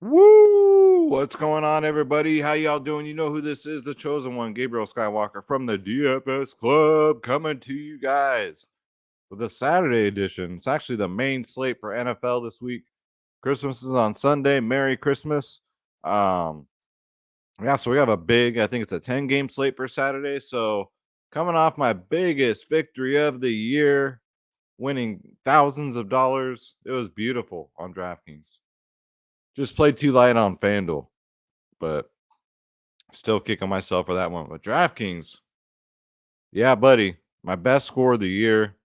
Woo! What's going on, everybody? How y'all doing? You know who this is, the chosen one, Gabriel Skywalker from the DFS Club, coming to you guys with a Saturday edition. It's actually the main slate for NFL this week. Christmas is on Sunday. Merry Christmas. Um, so we have a big, I think it's a 10-game slate for Saturday. So coming off my biggest victory of the year, winning thousands of dollars. It was beautiful on DraftKings. Just played too light on FanDuel, but still kicking myself for that one. But DraftKings, yeah, buddy, my best score of the year.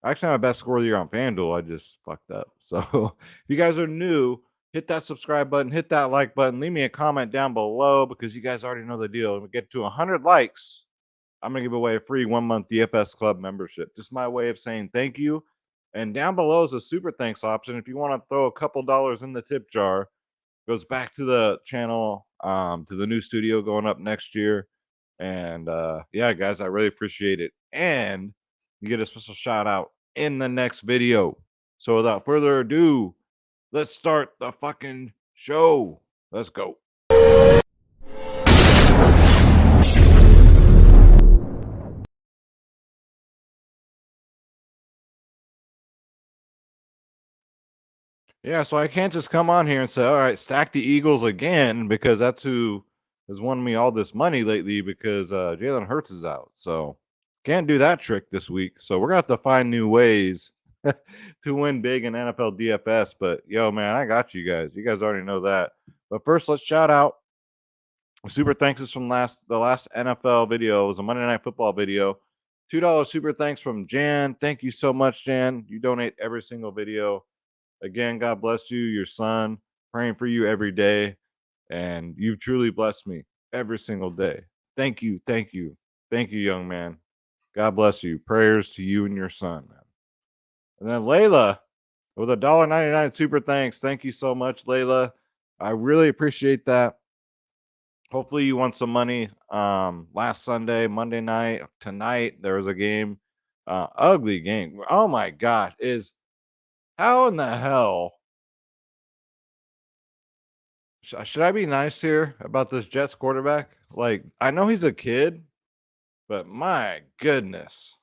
Actually, my best score of the year on FanDuel. I just fucked up. So if you guys are new, hit that subscribe button, hit that like button, leave me a comment down below because you guys already know the deal. When we get to 100 likes, I'm going to give away a free 1-month DFS Club membership. Just my way of saying thank you. And down below is a super thanks option. If you want to throw a couple dollars in the tip jar, goes back to the channel, to the new studio going up next year. And yeah, guys, I really appreciate it. And you get a special shout out in the next video. So without further ado, let's start the fucking show. Let's go. Yeah, so I can't just come on here and say, all right, stack the Eagles again, because that's who has won me all this money lately because Jalen Hurts is out. So can't do that trick this week. So we're going to have to find new ways to win big in NFL DFS. But yo, man, I got you guys. You guys already know that. But first, let's shout out super thanks from the last NFL video. It was a Monday Night Football video. $2 super thanks from Jan. Thank you so much, Jan. You donate every single video. Again, God bless you, your son, praying for you every day. And you've truly blessed me every single day. Thank you. Thank you. Thank you, young man. God bless you. Prayers to you and your son, man. And then Layla with $1.99 super thanks. Thank you so much, Layla. I really appreciate that. Hopefully you won some money. Last Sunday, Monday night, tonight, there was a game. Ugly game. Oh my God. How in the hell should I be nice here about this Jets quarterback? Like, I know he's a kid, but my goodness.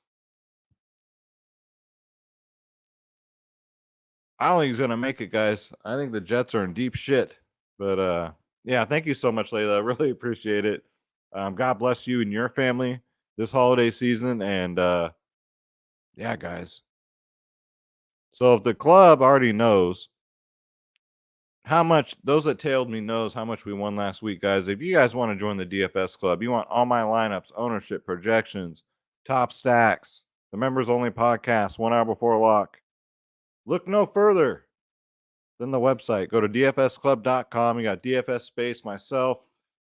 I don't think he's going to make it, guys. I think the Jets are in deep shit. But yeah, thank you so much, Layla. I really appreciate it. God bless you and your family this holiday season. And yeah, guys. So if the club already knows how much, those that tailed me knows how much we won last week, guys. If you guys want to join the DFS club, you want all my lineups, ownership, projections, top stacks, the members only podcast 1 hour before lock, look no further than the website. Go to dfsclub.com. You got DFS Space, myself.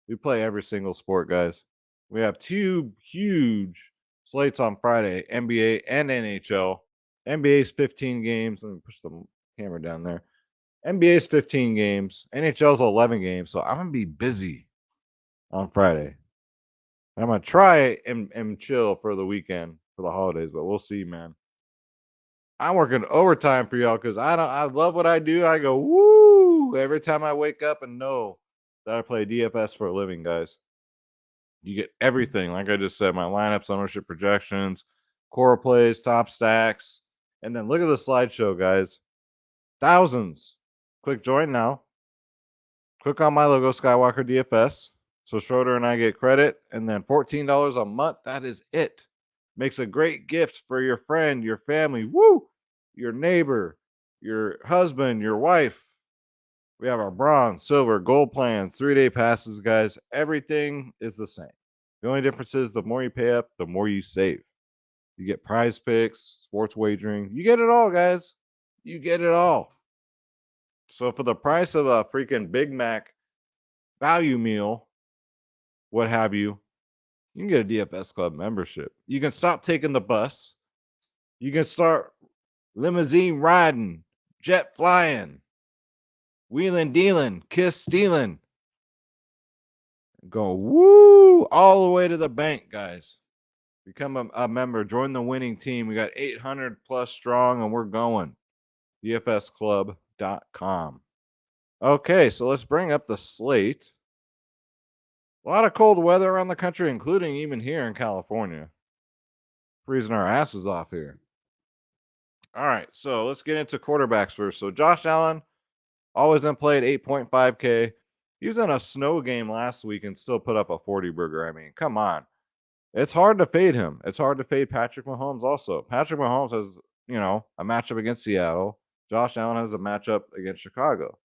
We play every single sport, guys. We have 2 huge slates on Friday, NBA and NHL. NBA's 15 games. Let me push the camera down there. NBA's 15 games. NHL's 11 games. So I'm going to be busy on Friday. I'm going to try and chill for the weekend for the holidays, but we'll see, man. I'm working overtime for y'all because I love what I do. I go, woo, every time I wake up and know that I play DFS for a living, guys. You get everything. Like I just said, my lineups, ownership projections, core plays, top stacks. And then look at the slideshow, guys. Thousands. Click join now. Click on my logo, Skywalker DFS. So Schroeder and I get credit. And then $14 a month. That is it. Makes a great gift for your friend, your family, woo, your neighbor, your husband, your wife. We have our bronze, silver, gold plans, 3-day passes, guys. Everything is the same. The only difference is the more you pay up, the more you save. You get prize picks, sports wagering. You get it all, guys. You get it all. So for the price of a freaking Big Mac value meal, what have you, you can get a DFS Club membership. You can stop taking the bus. You can start limousine riding, jet flying, wheeling dealing, kiss stealing. Go woo all the way to the bank, guys. Become a member. Join the winning team. We got 800 plus strong, and we're going. DFSclub.com. Okay, so let's bring up the slate. A lot of cold weather around the country, including even here in California. Freezing our asses off here. All right, so let's get into quarterbacks first. So Josh Allen, always in play at 8.5K. He was in a snow game last week and still put up a 40 burger. I mean, come on. It's hard to fade him. It's hard to fade Patrick Mahomes also. Patrick Mahomes has, a matchup against Seattle. Josh Allen has a matchup against Chicago.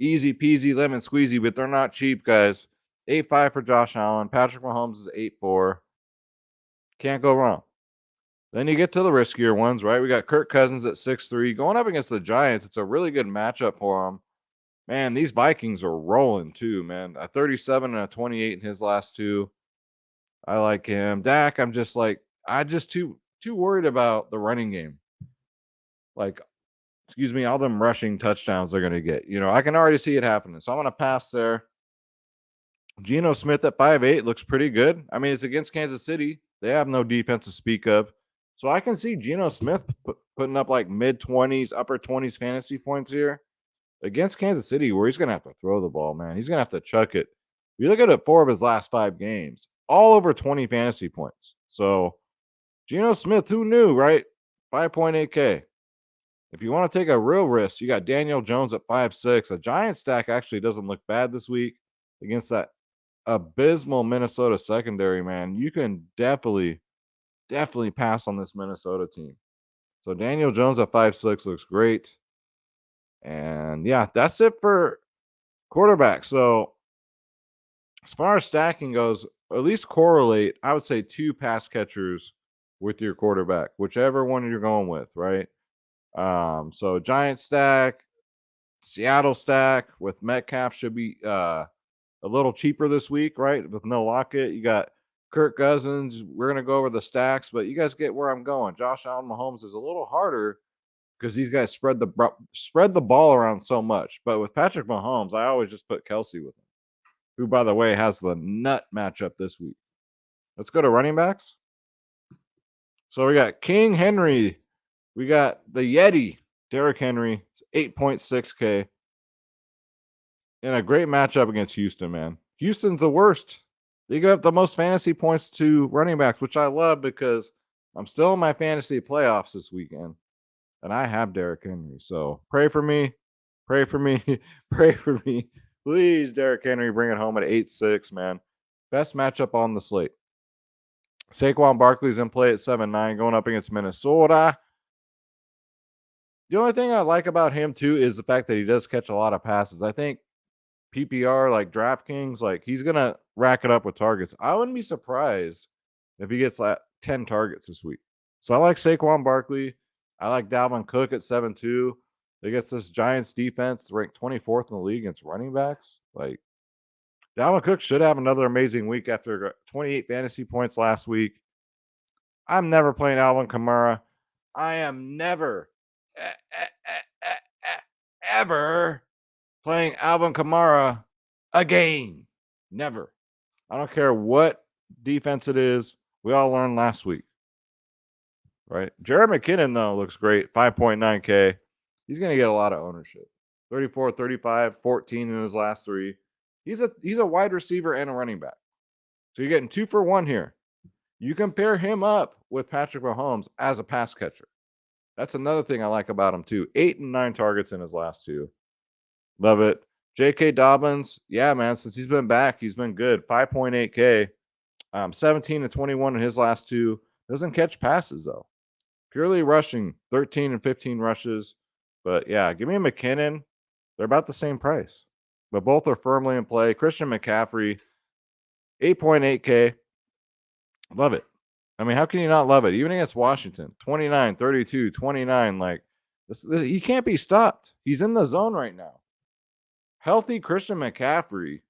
Easy peasy lemon squeezy, but they're not cheap, guys. 8.5 for Josh Allen. Patrick Mahomes is 8.4. Can't go wrong. Then you get to the riskier ones, right? We got Kirk Cousins at 6.3. Going up against the Giants, it's a really good matchup for him. Man, these Vikings are rolling too, man. A 37 and a 28 in his last two. I like him. Dak, I'm just too worried about the running game. Like, excuse me, all them rushing touchdowns they're gonna get. I can already see it happening. So I'm gonna pass there. Geno Smith at 5.8 looks pretty good. I mean, it's against Kansas City. They have no defense to speak of. So I can see Geno Smith putting up like mid-20s, upper-20s fantasy points here against Kansas City, where he's going to have to throw the ball, man. He's going to have to chuck it. If you look at it, 4 of his last 5 games, all over 20 fantasy points. So Geno Smith, who knew, right? 5.8K. If you want to take a real risk, you got Daniel Jones at 5.6. A Giant stack actually doesn't look bad this week against that abysmal Minnesota secondary, man. You can definitely pass on this Minnesota team. So Daniel Jones at 5.6 looks great. And yeah, that's it for quarterback. So as far as stacking goes, at least correlate, I would say 2 pass catchers with your quarterback, whichever one you're going with, right? So Giant stack, Seattle stack with Metcalf should be a little cheaper this week, right? With no Lockett, you got Kirk Cousins. We're gonna go over the stacks, but you guys get where I'm going. Josh Allen, Mahomes is a little harder because these guys spread the ball around so much. But with Patrick Mahomes, I always just put Kelsey with him, who, by the way, has the nut matchup this week. Let's go to running backs. So we got King Henry. We got the Yeti, Derrick Henry, 8.6K. In a great matchup against Houston, man. Houston's the worst. They give up the most fantasy points to running backs, which I love because I'm still in my fantasy playoffs this weekend. And I have Derrick Henry. So pray for me. Pray for me. Pray for me. Please, Derrick Henry, bring it home at 8.6, man. Best matchup on the slate. Saquon Barkley's in play at 7.9, going up against Minnesota. The only thing I like about him, too, is the fact that he does catch a lot of passes. I think PPR, like Draftkings, like he's going to rack it up with targets. I wouldn't be surprised if he gets like 10 targets this week. So I like Saquon Barkley. I like Dalvin Cook at 7.2. Against this Giants defense, ranked 24th in the league against running backs. Like, Dalvin Cook should have another amazing week after 28 fantasy points last week. I'm never playing Alvin Kamara. I am never, ever playing Alvin Kamara again. Never. I don't care what defense it is. We all learned last week. Right? Jared McKinnon, though, looks great. 5.9K. He's going to get a lot of ownership. 34, 35, 14 in his last 3. He's a wide receiver and a running back. So you're getting 2 for 1 here. You compare him up with Patrick Mahomes as a pass catcher. That's another thing I like about him, too. 8 and 9 targets in his last 2. Love it. J.K. Dobbins, yeah, man, since he's been back, he's been good. 5.8K. 17 and 21 in his last 2. Doesn't catch passes, though. Purely rushing, 13 and 15 rushes. But yeah, give me a McKinnon. They're about the same price. But both are firmly in play. Christian McCaffrey, 8.8K. Love it. I mean, how can you not love it? Even against Washington, 29, 32, 29. Like, this, he can't be stopped. He's in the zone right now. Healthy Christian McCaffrey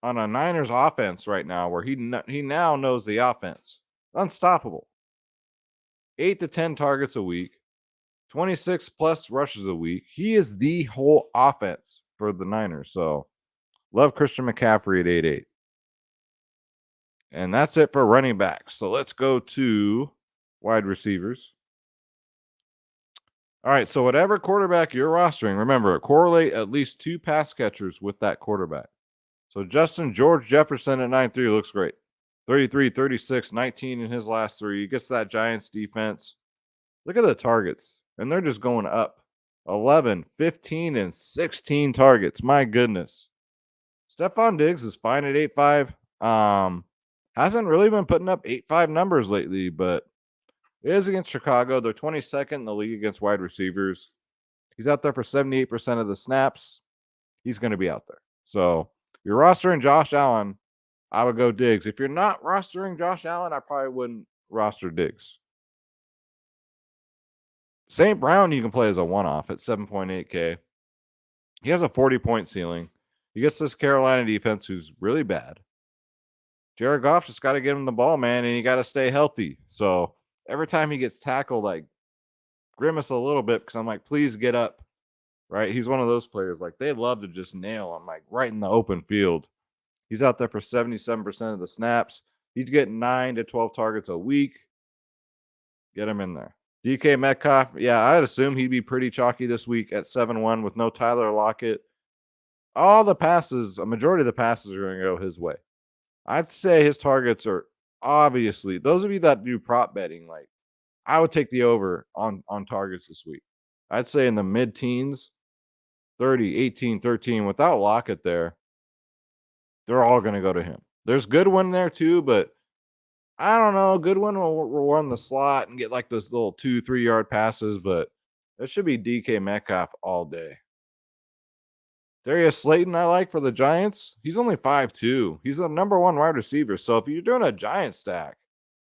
on a Niners offense right now where he now knows the offense. Unstoppable. 8 to 10 targets a week. 26 plus rushes a week. He is the whole offense for the Niners. So, love Christian McCaffrey at 8.8. And that's it for running backs. So let's go to wide receivers. All right, so whatever quarterback you're rostering, remember, correlate at least 2 pass catchers with that quarterback. So Justin George Jefferson at 9.3 looks great. 33, 36, 19 in his last 3. He gets that Giants defense. Look at the targets, and they're just going up. 11, 15, and 16 targets. My goodness. Stephon Diggs is fine at 8.5. Hasn't really been putting up 8.5 numbers lately, but it is against Chicago. They're 22nd in the league against wide receivers. He's out there for 78% of the snaps. He's going to be out there. So if you're rostering Josh Allen, I would go Diggs. If you're not rostering Josh Allen, I probably wouldn't roster Diggs. St. Brown, you can play as a one-off at 7.8K. He has a 40-point ceiling. He gets this Carolina defense who's really bad. Jared Goff just got to get him the ball, man, and you got to stay healthy. So every time he gets tackled, like, grimace a little bit because I'm like, please get up, right? He's one of those players, like, they love to just nail him, like, right in the open field. He's out there for 77% of the snaps. He's getting 9 to 12 targets a week. Get him in there. DK Metcalf, yeah, I'd assume he'd be pretty chalky this week at 7-1 with no Tyler Lockett. All the passes, a majority of the passes are going to go his way. I'd say his targets are obviously, those of you that do prop betting, like, I would take the over on targets this week. I'd say in the mid-teens, 30, 18, 13, without Lockett there, they're all going to go to him. There's Goodwin there too, but I don't know. Goodwin will run the slot and get like those little 2-3 yard passes, but it should be DK Metcalf all day. Darius Slayton, I like for the Giants. He's only 5'2". He's a number 1 wide receiver. So if you're doing a Giant stack,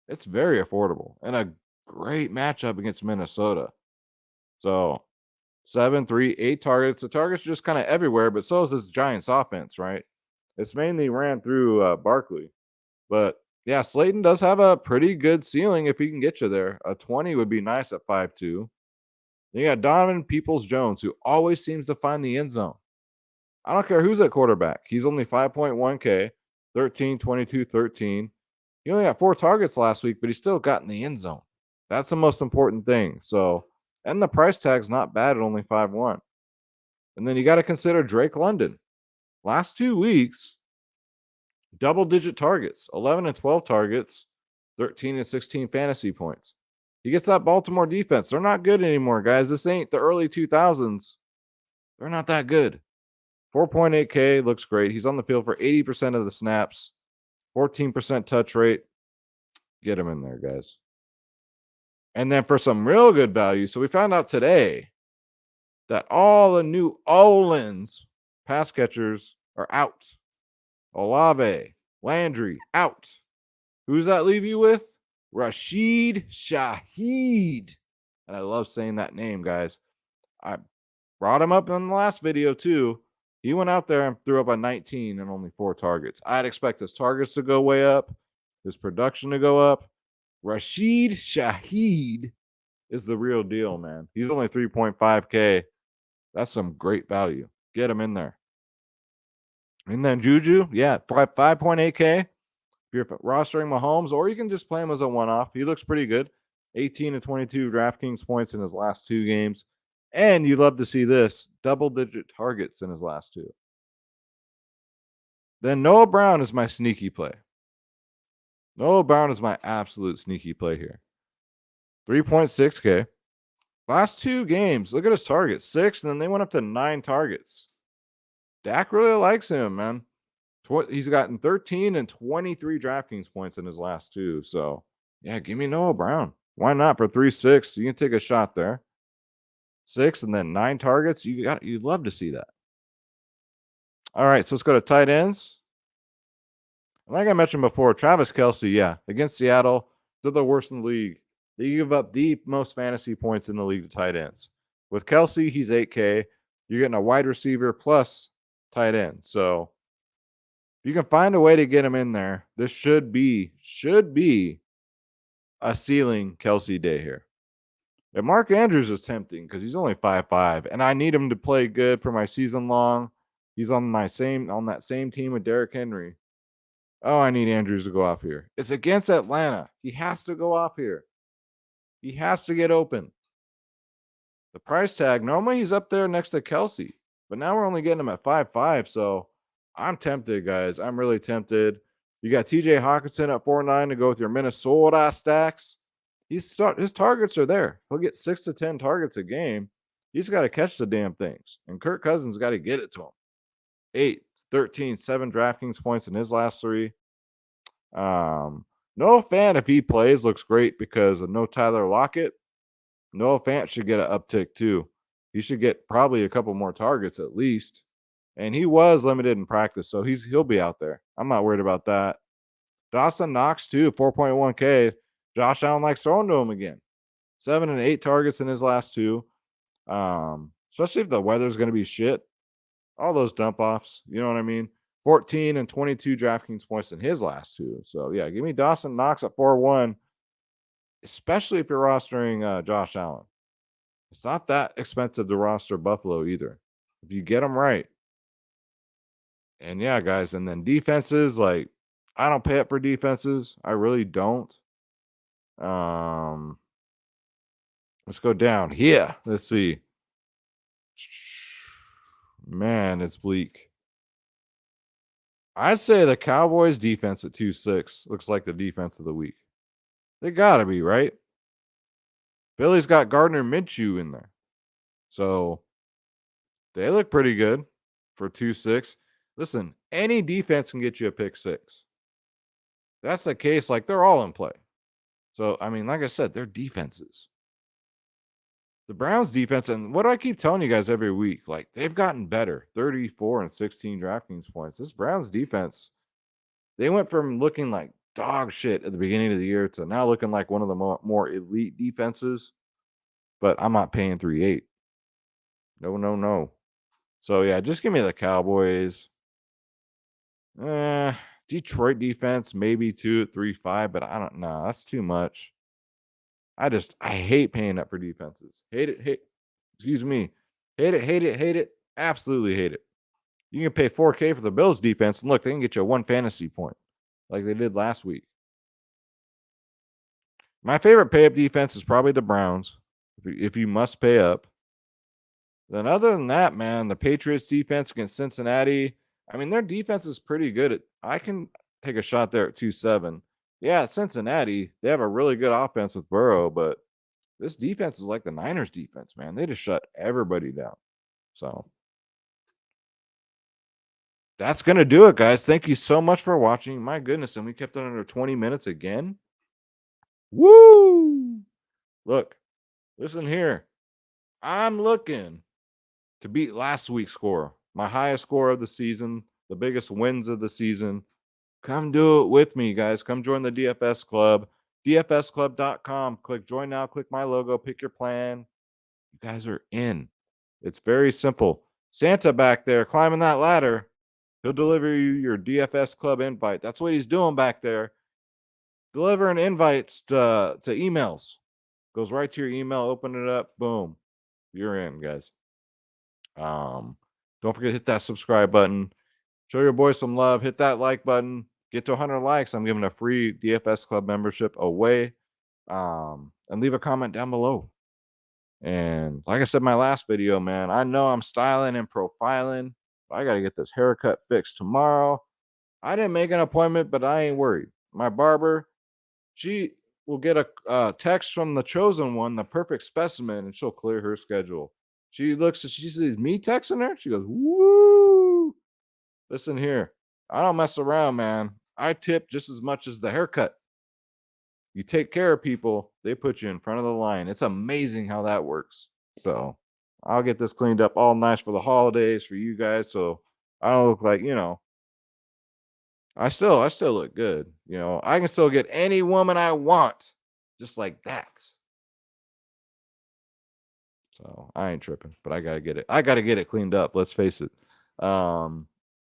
it's very affordable and a great matchup against Minnesota. So 7, 3, 8 targets. The targets are just kind of everywhere, but so is this Giants offense, right? It's mainly ran through Barkley. But yeah, Slayton does have a pretty good ceiling if he can get you there. A 20 would be nice at 5'2". Then you got Donovan Peoples-Jones, who always seems to find the end zone. I don't care who's at quarterback. He's only 5.1K, 13, 22, 13. He only got 4 targets last week, but he still got in the end zone. That's the most important thing. So, and the price tag's not bad at only 5.1. And then you got to consider Drake London. Last 2 weeks, double-digit targets, 11 and 12 targets, 13 and 16 fantasy points. He gets that Baltimore defense. They're not good anymore, guys. This ain't the early 2000s. They're not that good. 4.8K looks great. He's on the field for 80% of the snaps, 14% touch rate. Get him in there, guys. And then for some real good value, so we found out today that all the New Orleans pass catchers are out. Olave, Landry, out. Who's that leave you with? Rashid Shaheed. And I love saying that name, guys. I brought him up in the last video, too. He went out there and threw up a 19 and only 4 targets. I'd expect his targets to go way up, his production to go up. Rashid Shaheed is the real deal, man. He's only 3.5K. That's some great value. Get him in there. And then Juju, yeah, 5.8K. If you're rostering Mahomes, or you can just play him as a one-off. He looks pretty good. 18 and 22 DraftKings points in his last 2 games. And you love to see this, double-digit targets in his last 2. Then Noah Brown is my sneaky play. Noah Brown is my absolute sneaky play here. 3.6K. Last 2 games, look at his targets. 6, and then they went up to 9 targets. Dak really likes him, man. He's gotten 13 and 23 DraftKings points in his last 2. So, yeah, give me Noah Brown. Why not for 3.6? You can take a shot there. 6 and then 9 targets. You'd love to see that. All right, so let's go to tight ends. Like I mentioned before, Travis Kelce, yeah, against Seattle, they're the worst in the league. They give up the most fantasy points in the league to tight ends. With Kelce, he's 8K. You're getting a wide receiver plus tight end. So if you can find a way to get him in there, this should be a ceiling Kelce day here. And Mark Andrews is tempting because he's only 5'5", and I need him to play good for my season long. He's on that same team with Derrick Henry. Oh, I need Andrews to go off here. It's against Atlanta. He has to go off here. He has to get open. The price tag, normally he's up there next to Kelsey, but now we're only getting him at 5.5. So I'm tempted, guys. I'm really tempted. You got TJ Hawkinson at 4.9 to go with your Minnesota stacks. His targets are there. He'll get 6 to 10 targets a game. He's got to catch the damn things. And Kirk Cousins got to get it to him. 8, 13, 7 DraftKings points in his last 3. Noah Fant, if he plays, looks great because of no Tyler Lockett. Noah Fant should get an uptick too. He should get probably a couple more targets at least. And he was limited in practice, so he'll be out there. I'm not worried about that. Dawson Knox too, 4.1K. Josh Allen likes throwing to him again. 7 and 8 targets in his last 2. Especially if the weather's going to be shit. All those dump offs, you know what I mean? 14 and 22 DraftKings points in his last 2. So yeah, give me Dawson Knox at 4.1, especially if you're rostering Josh Allen. It's not that expensive to roster Buffalo either, if you get them right. And yeah, guys, and then defenses, like I don't pay up for defenses. I really don't. Let's go down here. Let's see. Man, it's bleak. I'd say the Cowboys defense at 2.6 looks like the defense of the week. They gotta be, right? Philly's got Gardner Minshew in there. So they look pretty good for 2.6. Listen, any defense can get you a pick 6. That's the case. Like, they're all in play. So, I mean, like I said, they're defenses. The Browns defense, and what do I keep telling you guys every week? Like, they've gotten better. 34 and 16 DraftKings points. This Browns defense, they went from looking like dog shit at the beginning of the year to now looking like one of the more elite defenses. But I'm not paying 3.8. No. So, yeah, just give me the Cowboys. Detroit defense, maybe 2 at 3.5, but I don't know. That's too much. I hate paying up for defenses. Hate it. Excuse me. Hate it. Absolutely hate it. You can pay 4K for the Bills defense, and look, they can get you 1 fantasy point like they did last week. My favorite pay up defense is probably the Browns, if you must pay up. Then other than that, man, the Patriots defense against Cincinnati, I mean, their defense is pretty good. I can take a shot there at 2.7. Yeah, Cincinnati, they have a really good offense with Burrow, but this defense is like the Niners defense, man. They just shut everybody down. So that's going to do it, guys. Thank you so much for watching. My goodness, and we kept it under 20 minutes again. Woo! Look, listen here. I'm looking to beat last week's score, my highest score of the season, the biggest wins of the season. Come do it with me, guys. Come join the DFS Club. DFSclub.com. Click join now. Click my logo. Pick your plan. You guys are in. It's very simple. Santa back there climbing that ladder. He'll deliver you your DFS Club invite. That's what he's doing back there. Delivering invites to emails. Goes right to your email. Open it up. Boom. You're in, guys. Don't forget to hit that subscribe button. Show your boy some love. Hit that like button. Get to 100 likes. I'm giving a free DFS Club membership away. And leave a comment down below. And like I said in my last video, man, I know I'm styling and profiling, but I got to get this haircut fixed tomorrow. I didn't make an appointment, but I ain't worried. My barber, she will get a text from the chosen one, the perfect specimen, and she'll clear her schedule. She sees me texting her. She goes, woo. Listen here. I don't mess around, man. I tip just as much as the haircut. You take care of people, they put you in front of the line. It's amazing how that works. So I'll get this cleaned up all nice for the holidays for you guys. So I don't look like, I still look good. I can still get any woman I want just like that. So I ain't tripping, but I gotta get it. I gotta get it cleaned up. Let's face it.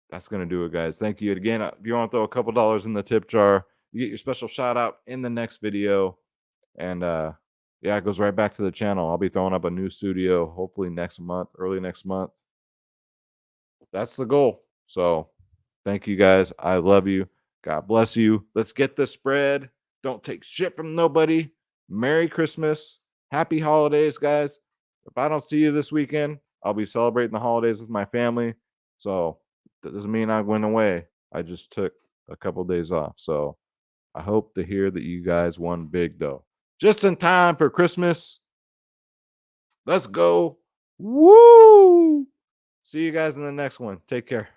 That's gonna do it, guys. Thank you again. If you want to throw a couple dollars in the tip jar, you get your special shout out in the next video. And yeah, it goes right back to the channel. I'll be throwing up a new studio hopefully next month, early next month. That's the goal. So thank you, guys. I love you. God bless you. Let's get this spread. Don't take shit from nobody. Merry Christmas. Happy holidays, guys. If I don't see you this weekend, I'll be celebrating the holidays with my family. So that doesn't mean I went away. I just took a couple days off. So I hope to hear that you guys won big though. Just in time for Christmas. Let's go. Woo! See you guys in the next one. Take care.